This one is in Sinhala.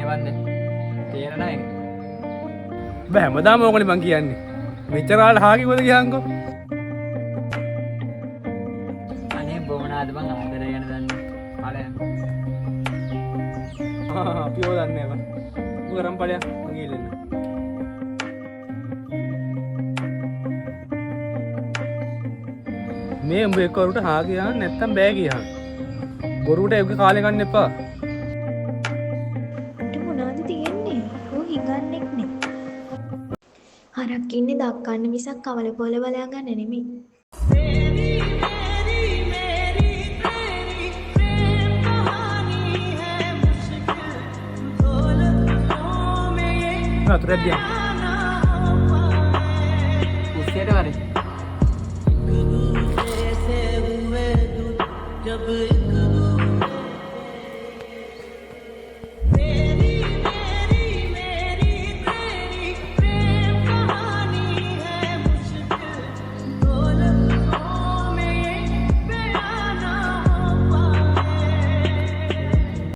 වන්ද තේරෙනවද? බෑ හැමදාම ඕකනේ මං කියන්නේ. මෙච්චරාල හා කිව්වද කියහන්කෝ. අනේ බොමනාද බං ආදරය ගැන දන්නේ. ඵලයන්. අපි ඕක දන්නේ නැහැ බං. උඹ කරන් ඵලයන් මං ගිහින් මේ උඹ එක්කවරුට හා කියහන් නැත්තම් බෑ කියහන්. බොරුවට ඒක කාලේ ගන්න එපා. මොනවද තියෙන්නේ? ඕ හිඟන්නෙක් නේ. හරක් ඉන්නේ දක්කන්න මිසක් කවල පොල බලා ගන්න නෙමෙයි. වතුරක් දියන්. කුස්සියට වරේ. जब